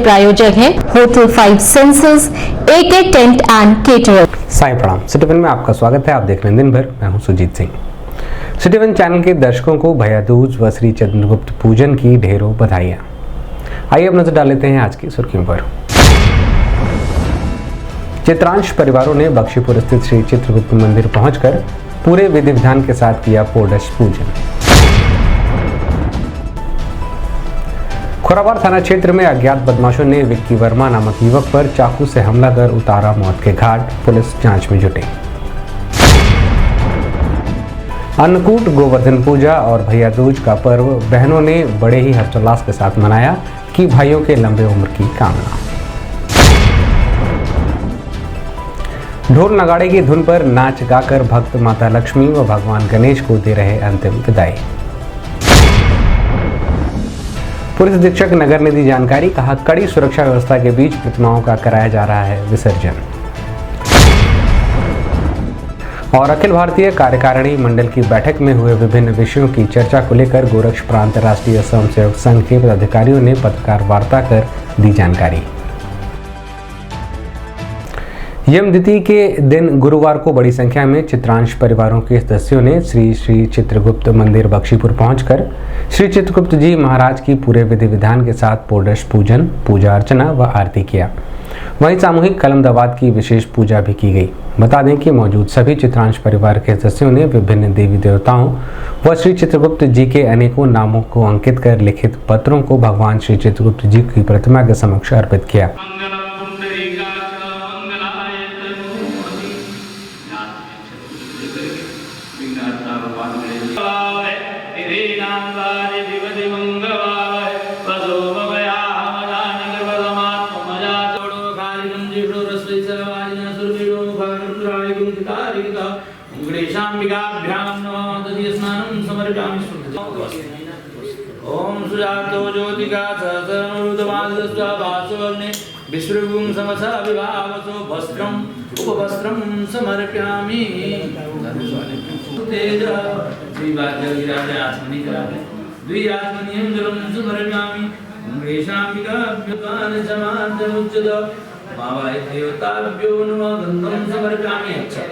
प्रायोजक है hotel 5 senses, AK tent and caterer. Sai Pranam. City one में आपका स्वागत है। आप देख रहे हैं दिन भर। मैं हूं Sujit Singh. City One channel के दर्शकों को भैया दूज व श्री चित्रगुप्त पूजन की ढेरों बधाइयां। आइए अब नजर डाल लेते हैं आज की सुर्खियों पर। चित्रांश परिवारों ने बख्शीपुर स्थित श्री चित्रगुप्त मंदिर पहुंचकर पूरे विधि विधान के साथ किया पोडश पूजन। खोराबार थाना क्षेत्र में अज्ञात बदमाशों ने विक्की वर्मा नामक युवक पर चाकू से हमला कर उतारा मौत के घाट। पुलिस जांच में जुटी। अन्नकूट, गोवर्धन पूजा और भैया दूज का पर्व बहनों ने बड़े ही हर्षोल्लास के साथ मनाया कि भाइयों के लंबे उम्र की कामना। ढोल नगाड़े की धुन पर नाच गाकर भक्त माता लक्ष्मी व भगवान गणेश को दे रहे अंतिम विदाई। पुलिस अधीक्षक नगर ने दी जानकारी। कहा, कड़ी सुरक्षा व्यवस्था के बीच प्रतिमाओं का कराया जा रहा है विसर्जन। और अखिल भारतीय कार्यकारिणी मंडल की बैठक में हुए विभिन्न विषयों की चर्चा को लेकर गोरक्ष प्रांत राष्ट्रीय स्वयंसेवक संघ के पदाधिकारियों ने पत्रकार वार्ता कर दी जानकारी। यमद्वितीया के दिन गुरुवार को बड़ी संख्या में चित्रांश परिवारों के सदस्यों ने श्री चित्रगुप्त मंदिर बख्शीपुर पहुंचकर श्री चित्रगुप्त जी महाराज की पूरे विधि विधान के साथ पोडश पूजन, पूजा अर्चना व आरती किया। वहीं सामूहिक कलम दवात की विशेष पूजा भी की गई। बता दें कि मौजूद सभी चित्रांश परिवार के सदस्यों ने विभिन्न देवी देवताओं व श्री चित्रगुप्त जी के अनेकों नामों को अंकित कर लिखित पत्रों को भगवान श्री चित्रगुप्त जी की प्रतिमा के समक्ष अर्पित किया। ओम सुजातो ज्योतिका सहस्रनुरुतमादस्वाभासवग्ने विश्वगुं समसा विभावसो वस्त्रम् उपवस्त्रं समर्पयामि। तेज श्रीवाद्यगिराजे आत्मनि करावे द्विआत्मनियं जलं समर्पयामि। गणेशाम्बिकाभ्युत्थान समान्तमुच्यत भावाय देवताभ्यो नमः गन्धं समर्पयामि। अच्छा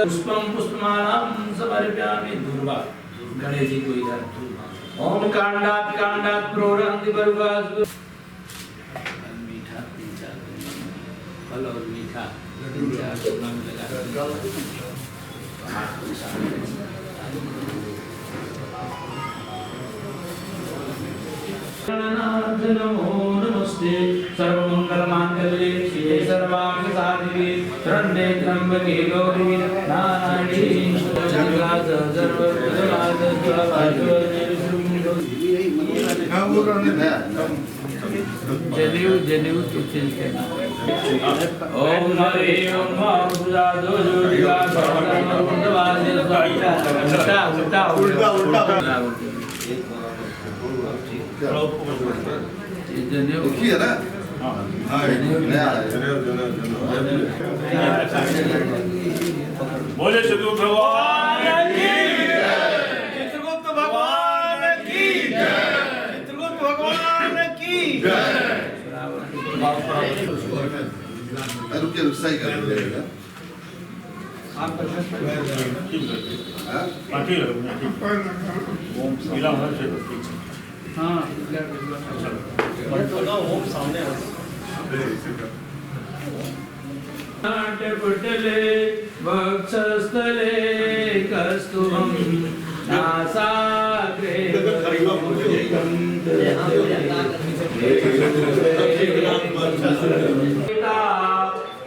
पुष्पं पुष्पमालां समर्पयामि। दुर्वा गणेश जी को इधर ओम कांडात प्रोरंति बरुवास मीठा फल और मीठा नमो नमस्ते सर्वमंगलमांगल्ये शिवे सर्वार्थसाधिके शरण्ये त्र्यंबके गौरी नारायणी जनेऊ तो चेंज करना। ओम हरि ओम सुजातो ज्योतिका सर्वधर्मवंदवादे उल्टा जनेऊ की है ना। हां बोले चित्रगुप्त भगवान की जय। चित्रगुप्त भगवान की जय। चित्रगुप्त भगवान की जय। रुकिए सही कर लेगा आप बाकी ओम शीला होना चाहिए। हां ओम सामने नाट्यपुटले वक्षस्थले कस्तुभं नासाग्रे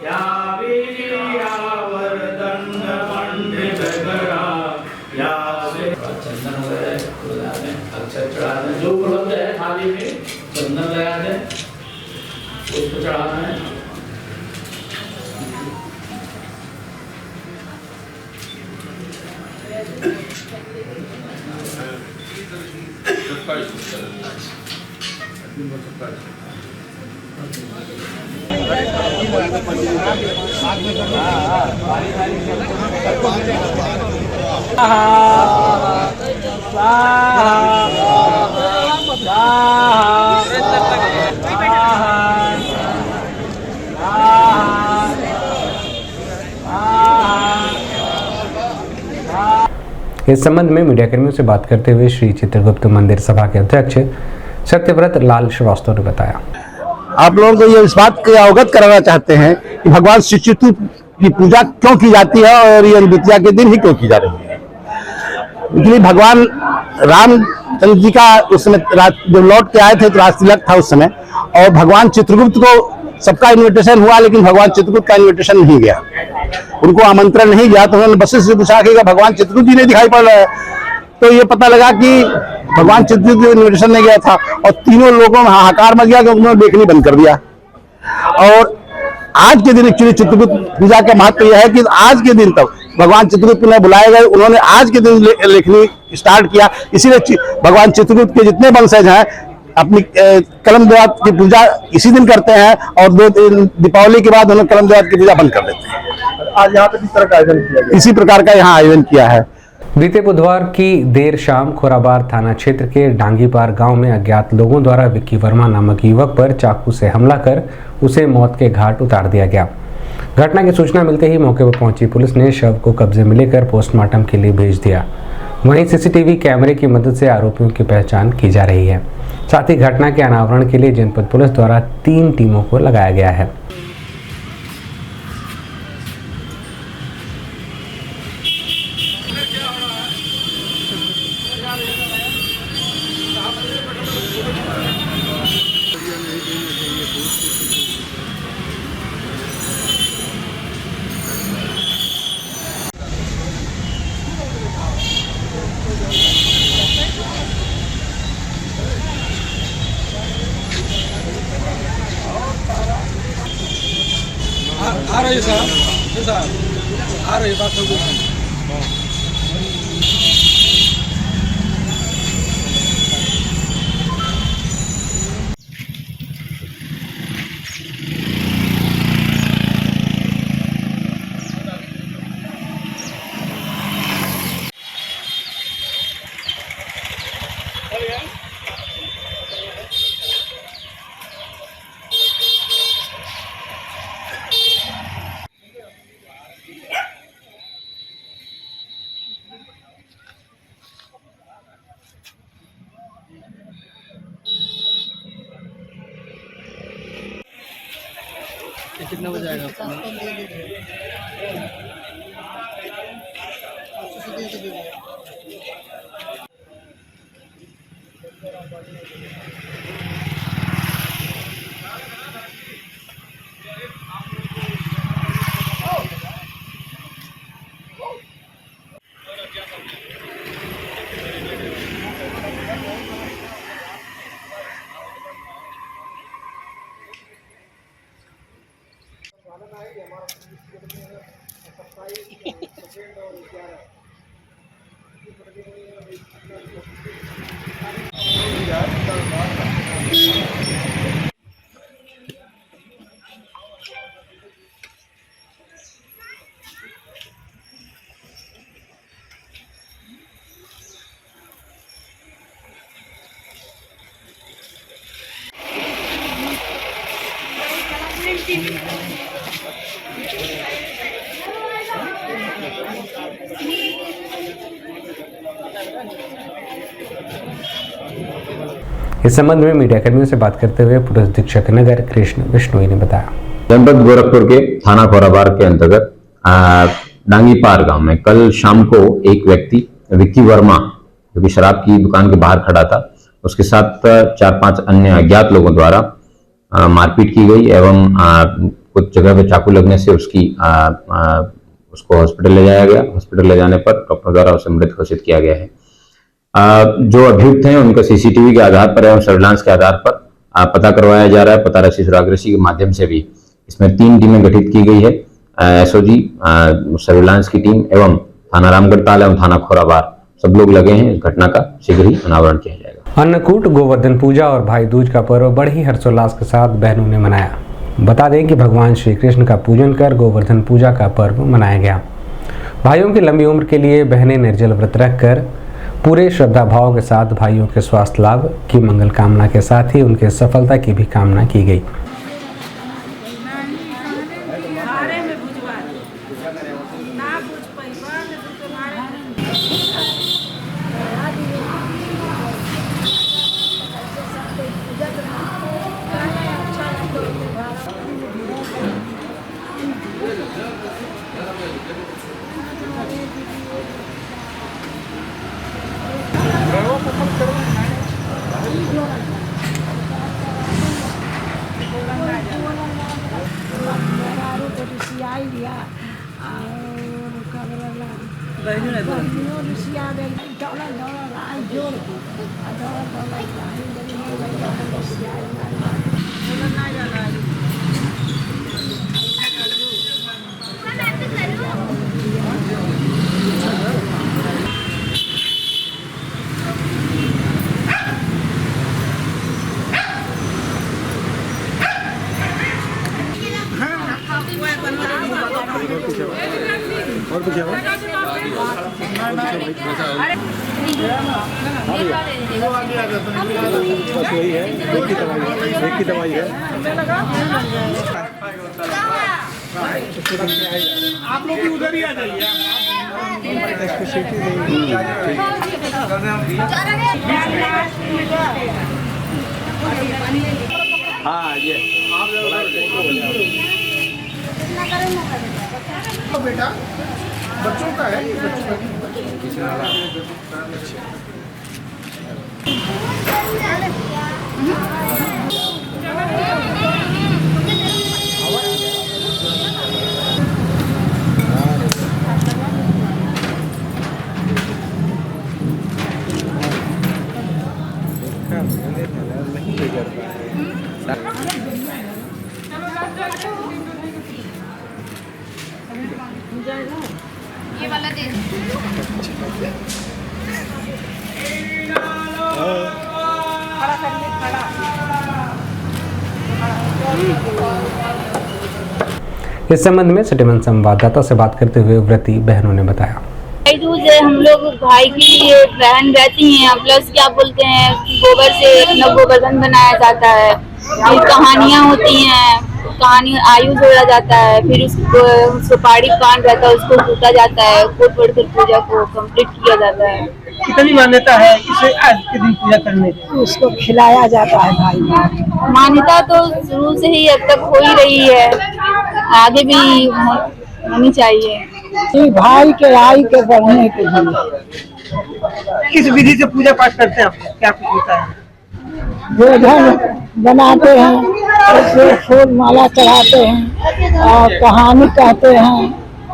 या वीर्या वरदण्डमण्डितकरा या चंदन वगैरह अक्षर चढ़ाना जो उपलब्ध है थाली में चंदन लगा दें उसको चढ़ाना है। स्वाहा इस संबंध में मीडियाकर्मियों से बात करते हुए श्री चित्रगुप्त मंदिर सभा के अध्यक्ष सत्यव्रत लाल श्रीवास्तव ने बताया। आप लोगों को ये इस बात के अवगत कराना चाहते हैं कि भगवान श्री चित्रगुप्त की पूजा क्यों की जाती है और ये द्वितीया के दिन ही क्यों की जा रही है। इसलिए भगवान रामचंद्र जी का उस समय जब लौट के आए थे तो राज तिलक था उस समय, और भगवान चित्रगुप्त को सबका इन्विटेशन हुआ लेकिन भगवान चित्रगुप्त का इन्विटेशन नहीं गया, उनको आमंत्रण नहीं गया। तो उन्होंने वशिष्ठ से पूछा कि भगवान चित्रगुप्त जी नहीं दिखाई पड़ रहे, तो ये पता लगा कि भगवान चित्रगुप्त को इन्विटेशन नहीं गया था और तीनों लोगों में हाहाकार मच गया कि उन्होंने देखनी बंद कर दिया। और आज के दिन एक्चुअली चित्रगुप्त पूजा का महत्व यह है कि आज के दिन तक भगवान चित्रगुप्त ने बुलाए गए, उन्होंने आज के दिन लेखनी स्टार्ट किया। इसीलिए भगवान चित्रगुप्त के जितने वंशज हैं अपनी कलम देवत की पूजा इसी दिन करते हैं और 2 दिन दीपावली के बाद उन्होंने कलम देवत की पूजा बंद कर देते हैं। आज यहाँ पे किस तरह का आयोजन किया गया? इसी प्रकार का यहाँ आयोजन किया है। बीते बुधवार की देर शाम खोराबार थाना क्षेत्र के डांगीपार गांव में अज्ञात लोगों द्वारा विक्की वर्मा नामक युवक पर चाकू से हमला कर उसे मौत के घाट उतार दिया गया। घटना की सूचना मिलते ही मौके पर पहुंची पुलिस ने शव को कब्जे में लेकर पोस्टमार्टम के लिए भेज दिया। वहीं सीसीटीवी कैमरे की मदद से आरोपियों की पहचान की जा रही है। साथ ही घटना के अनावरण के लिए जनपद पुलिस द्वारा 3 टीमों को लगाया गया है। आ रही साहब आ रही बात हो कितना बजे आएगा इस संबंध में मीडियाकर्मियों से बात करते हुए पुलिस अधीक्षक नगर कृष्ण बिश्नोई ने बताया। जनपद गोरखपुर के थाना खोराबार के अंतर्गत डांगीपार गांव में कल शाम को एक व्यक्ति विक्की वर्मा जो कि शराब की दुकान के बाहर खड़ा था, उसके साथ 4-5 अन्य अज्ञात लोगों द्वारा मारपीट की गई एवं कुछ जगह पे चाकू लगने से उसको हॉस्पिटल ले जाया गया। हॉस्पिटल ले जाने पर डॉक्टर द्वारा उसे मृत घोषित किया गया है। जो अभियुक्त हैं उनका सीसीटीवी के आधार पर एवं सर्विलांस के आधार पर पता करवाया जा रहा है। पता रसी सुरागरसी के माध्यम से भी इसमें 3 टीमें गठित की गई है। एसओजी, सर्विलांस की टीम एवं थाना रामगढ़ ताल एवं थाना खोराबार सब लोग लगे हैं। इस घटना का शीघ्र ही अनावरण किया जाएगा। अन्नकूट, गोवर्धन पूजा और भाई दूज का पर्व बड़े ही हर्षोल्लास के साथ बहनों ने मनाया। बता दें कि भगवान श्री कृष्ण का पूजन कर गोवर्धन पूजा का पर्व मनाया गया। भाइयों की लंबी उम्र के लिए बहनें निर्जल व्रत रखकर पूरे श्रद्धा भाव के साथ भाइयों के स्वास्थ्य लाभ की मंगल कामना के साथ ही उनके सफलता की भी कामना की गई। आप लोग भी उधर ही आ जाइए। हाँ ये बेटा बच्चों का है ये वाला दे इस संबंध में सिटीवन संवाददाता से बात करते हुए व्रती बहनों ने बताया, भाई दूज है, हम लोग भाई की बहन रहती हैं, प्लस क्या बोलते हैं गोबर से अपना गोवर्धन बनाया जाता है, फिर कहानियाँ होती हैं, कहानी आयु जोड़ा जाता है, फिर उसको सुपारी पान रहता है उसको फूटा जाता है, फूट पड़ कर पूजा को कंप्लीट किया जाता है। कितनी मान्यता है इसे आज के दिन पूजा करने की? उसको खिलाया जाता है भाई। मान्यता तो शुरू से ही अब तक हो ही रही है, आगे भी होनी चाहिए। भाई के आयु के बढ़ने के लिए किस विधि से पूजा पाठ करते हैं आप? क्या कुछ होता है? गोधन बनाते हैं, उससे फूल माला चढ़ाते हैं और कहानी कहते हैं,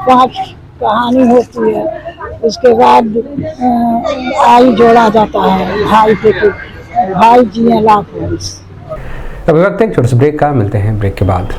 5 कहानी होती है, उसके बाद आयु जोड़ा जाता है भाई के, भाई जिए लाख वर्ष। अभी वक्त एक छोटे से ब्रेक का, मिलते हैं ब्रेक के बाद।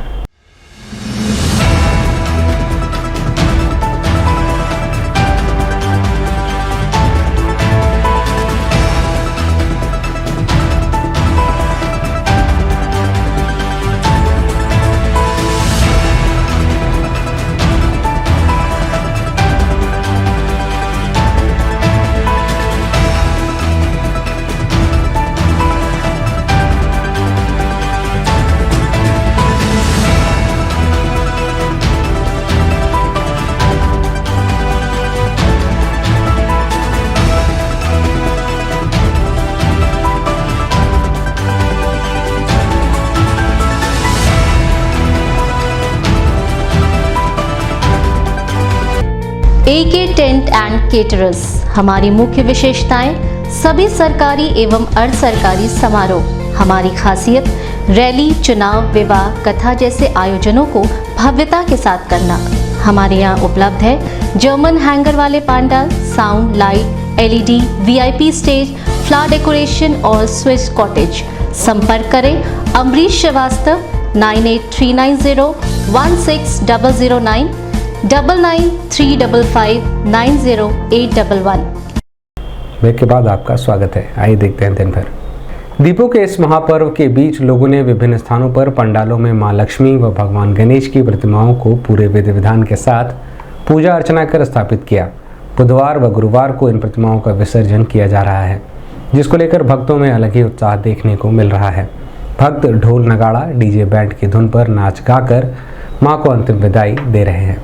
AK tent and caterers. हमारी मुख्य विशेषताएं सभी सरकारी एवं अर्ध सरकारी समारोह। हमारी खासियत रैली, चुनाव, विवाह, कथा जैसे आयोजनों को भव्यता के साथ करना। हमारे यहाँ उपलब्ध है जर्मन हैंगर वाले pandal, sound, light, LED, VIP stage, flower decoration और स्विस कॉटेज। संपर्क करें अमरीश श्रीवास्तव 9839016009 9935590811। ब्रेक के बाद आपका स्वागत है। आइए देखते हैं दिन भर। दीपों के इस महापर्व के बीच लोगों ने विभिन्न स्थानों पर पंडालों में मां लक्ष्मी व भगवान गणेश की प्रतिमाओं को पूरे विधि विधान के साथ पूजा अर्चना कर स्थापित किया। बुधवार व गुरुवार को इन प्रतिमाओं का विसर्जन किया जा रहा है, जिसको लेकर भक्तों में अलग ही उत्साह देखने को मिल रहा है। भक्त ढोल नगाड़ा, डीजे बैंड की धुन पर नाच गाकर मां को अंतिम विदाई दे रहे हैं।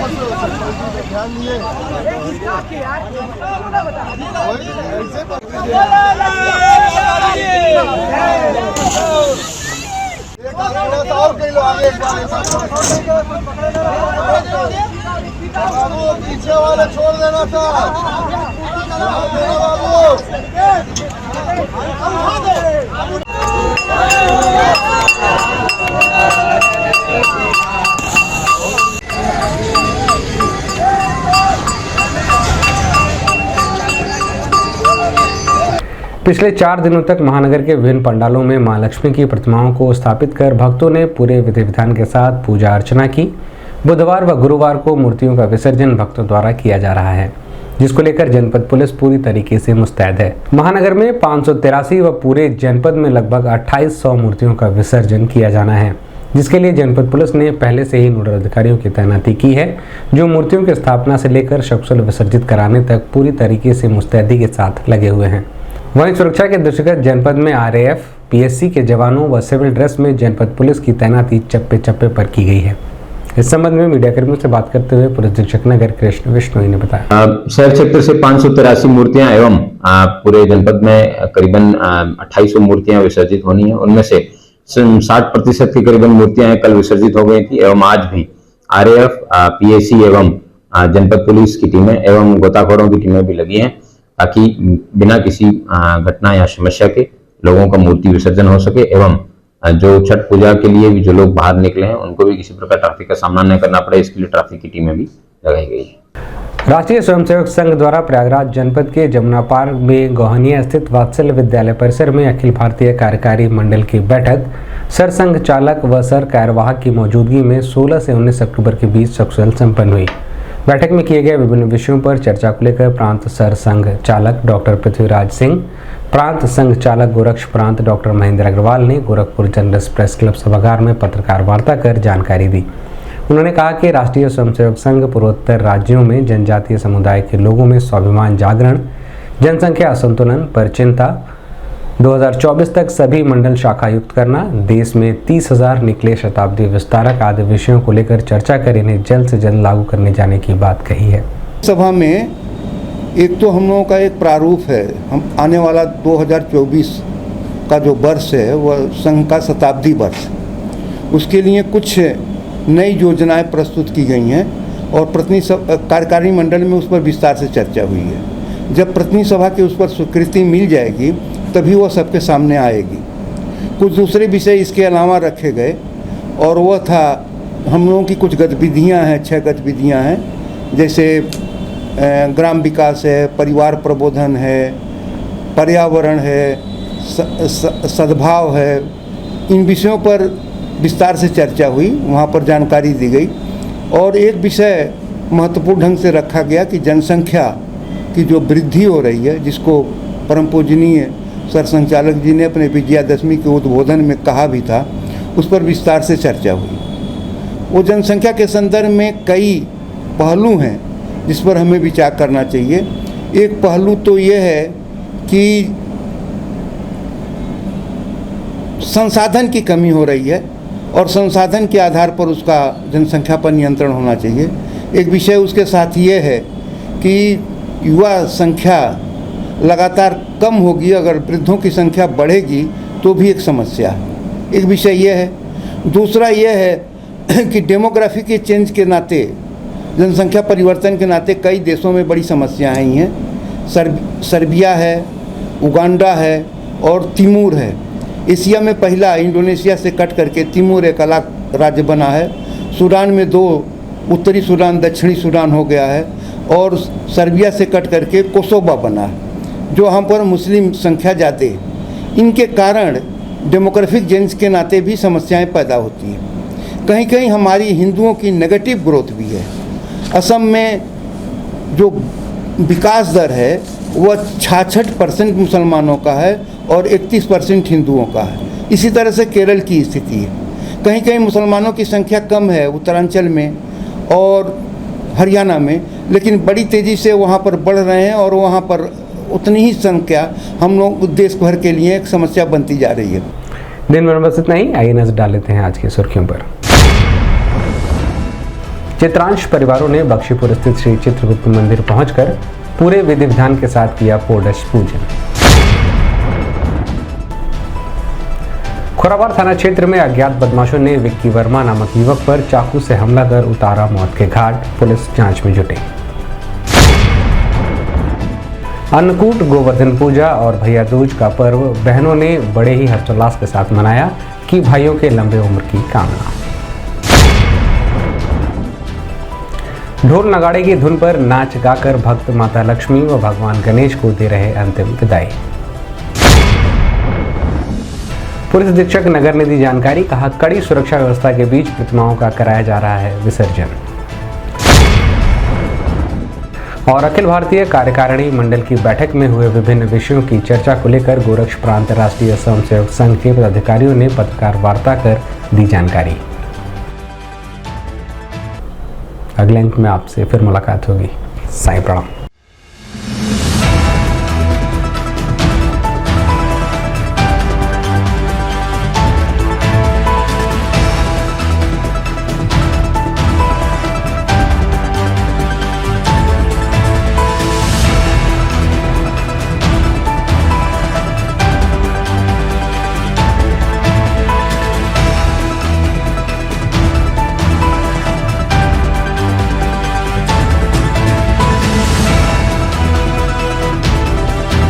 और कई लोग आगे पीछे वाले छोड़ देना था पिछले 4 दिनों तक महानगर के विभिन्न पंडालों में मां लक्ष्मी की प्रतिमाओं को स्थापित कर भक्तों ने पूरे विधि विधान के साथ पूजा अर्चना की। बुधवार व गुरुवार को मूर्तियों का विसर्जन भक्तों द्वारा किया जा रहा है, जिसको लेकर जनपद पुलिस पूरी तरीके से मुस्तैद है। महानगर में 583 व पूरे जनपद में लगभग 2800 मूर्तियों का विसर्जन किया जाना है, जिसके लिए जनपद पुलिस ने पहले से ही नोडल अधिकारियों की तैनाती की है, जो मूर्तियों की स्थापना से लेकर सकुशल विसर्जित कराने तक पूरी तरीके से मुस्तैदी के साथ लगे हुए हैं। वहीं सुरक्षा के दृष्टिगत जनपद में RAF, PSC के जवानों व सिविल ड्रेस में जनपद पुलिस की तैनाती चप्पे चप्पे पर की गई है। इस संबंध में मीडिया कर्मियों से बात करते हुए पुलिस अधीक्षक नगर कृष्ण विष्णोई ने बताया, शहर क्षेत्र से 583 मूर्तियां एवं पूरे जनपद में करीबन 2800 मूर्तियां विसर्जित होनी है। उनमें से 60% की करीबन मूर्तियां कल विसर्जित हो गई थी एवं आज भी RAF, PSC एवं जनपद पुलिस की टीमें एवं गोताखोरों की टीमें भी लगी हैं, ताकि बिना किसी घटना या समस्या के लोगों का मूर्ति विसर्जन हो सके एवं जो छठ पूजा के लिए भी जो लोग बाहर निकले हैं उनको भी किसी प्रकार ट्रैफिक का सामना न करना पड़े, इसके लिए ट्रैफिक की टीमें भी लगाई गई है। राष्ट्रीय स्वयंसेवक संघ द्वारा प्रयागराज जनपद के जमुना पार्क में गोहनिया स्थित वात्सल्य विद्यालय परिसर में अखिल भारतीय कार्यकारी मंडल की बैठक सरसंघ चालक व सर कार्यवाहक की मौजूदगी में 16 से 19 अक्टूबर के बीच सकुशल संपन्न हुई। बैठक में किए गए विभिन्न विषयों पर चर्चा को लेकर प्रांत सर संघ चालक डॉक्टर पृथ्वीराज सिंह, प्रांत संघ चालक गोरक्ष प्रांत डॉक्टर महेंद्र अग्रवाल ने गोरखपुर जर्नलिस्ट प्रेस क्लब सभागार में पत्रकार वार्ता कर जानकारी दी। उन्होंने कहा कि राष्ट्रीय स्वयंसेवक संघ पूर्वोत्तर राज्यों में जनजातीय समुदाय के लोगों में स्वाभिमान जागरण, जनसंख्या असंतुलन पर चिंता, 2024 तक सभी मंडल शाखायुक्त करना, देश में 30,000 निकले शताब्दी विस्तारक आदि विषयों को लेकर चर्चा कर इन्हें जल्द से जल्द लागू करने जाने की बात कही है। सभा में एक तो हम लोगों का एक प्रारूप है, हम आने वाला 2024 का जो वर्ष है वह संघ का शताब्दी वर्ष, उसके लिए कुछ नई योजनाएं प्रस्तुत की गई हैं और कार्यकारी मंडल में उस पर विस्तार से चर्चा हुई है। जब प्रतिनिधि सभा की उस पर स्वीकृति मिल जाएगी तभी वह सबके सामने आएगी। कुछ दूसरे विषय इसके अलावा रखे गए और वह था हम लोगों की कुछ गतिविधियां हैं, 6 गतिविधियां हैं, जैसे ग्राम विकास है, परिवार प्रबोधन है, पर्यावरण है, सद्भाव है। इन विषयों पर विस्तार से चर्चा हुई, वहाँ पर जानकारी दी गई और एक विषय महत्वपूर्ण ढंग से रखा गया कि जनसंख्या की जो वृद्धि हो रही है, जिसको परम पूजनीय सर संचालक जी ने अपने विजयादशमी के उद्बोधन में कहा भी था, उस पर विस्तार से चर्चा हुई। वो जनसंख्या के संदर्भ में कई पहलू हैं जिस पर हमें विचार करना चाहिए। एक पहलू तो ये है कि संसाधन की कमी हो रही है और संसाधन के आधार पर उसका जनसंख्या पर नियंत्रण होना चाहिए। एक विषय उसके साथ ये है कि युवा संख्या लगातार कम होगी, अगर वृद्धों की संख्या बढ़ेगी तो भी एक समस्या है। एक विषय ये है। दूसरा ये है कि डेमोग्राफी के चेंज के नाते, जनसंख्या परिवर्तन के नाते कई देशों में बड़ी समस्याएं आई हैं। सर्बिया है, उगांडा है और तिमूर है। एशिया में पहला इंडोनेशिया से कट करके तिमूर एक अलग राज्य बना है। सूडान में 2, उत्तरी सूडान, दक्षिणी सूडान हो गया है और सर्बिया से कट करके कोसोबा बना है, जो हम पर मुस्लिम संख्या ज़्यादा है। इनके कारण डेमोग्राफिक चेंज के नाते भी समस्याएं पैदा होती हैं। कहीं कहीं हमारी हिंदुओं की नेगेटिव ग्रोथ भी है। असम में जो विकास दर है वह 66% मुसलमानों का है और 31% हिंदुओं का है। इसी तरह से केरल की स्थिति है। कहीं कहीं मुसलमानों की संख्या कम है उत्तरांचल में और हरियाणा में, लेकिन बड़ी तेज़ी से वहाँ पर बढ़ रहे हैं और वहाँ पर उतनी ही संख्या हम लोग देश भर के लिए एक समस्या बनती जा रही है। दिन भर बस इतना ही। आइए नजर डाल लेते हैं आज की सुर्खियों पर। चित्रांश परिवारों ने बख्शीपुर स्थित श्री चित्रगुप्त मंदिर पहुंचकर पूरे विधि विधान के साथ किया पोडश पूजन। खोराबार थाना क्षेत्र में अज्ञात बदमाशों ने विक्की वर्मा नामक युवक पर चाकू से हमला कर उतारा मौत के घाट, पुलिस जांच में जुटी। अन्नकूट, गोवर्धन पूजा और भैया दूज का पर्व बहनों ने बड़े ही हर्षोल्लास के साथ मनाया कि भाइयों के लंबे उम्र की कामना। ढोल नगाड़े की धुन पर नाच गाकर भक्त माता लक्ष्मी व भगवान गणेश को दे रहे अंतिम विदाई। पुलिस अधीक्षक नगर ने दी जानकारी, कहा कड़ी सुरक्षा व्यवस्था के बीच प्रतिमाओं का कराया जा रहा है विसर्जन। और अखिल भारतीय कार्यकारिणी मंडल की बैठक में हुए विभिन्न विषयों की चर्चा को लेकर गोरक्ष प्रांत राष्ट्रीय स्वयंसेवक संघ के पदाधिकारियों ने पत्रकार वार्ता कर दी जानकारी। अगले अंक में आपसे फिर मुलाकात होगी। साईं प्रणाम।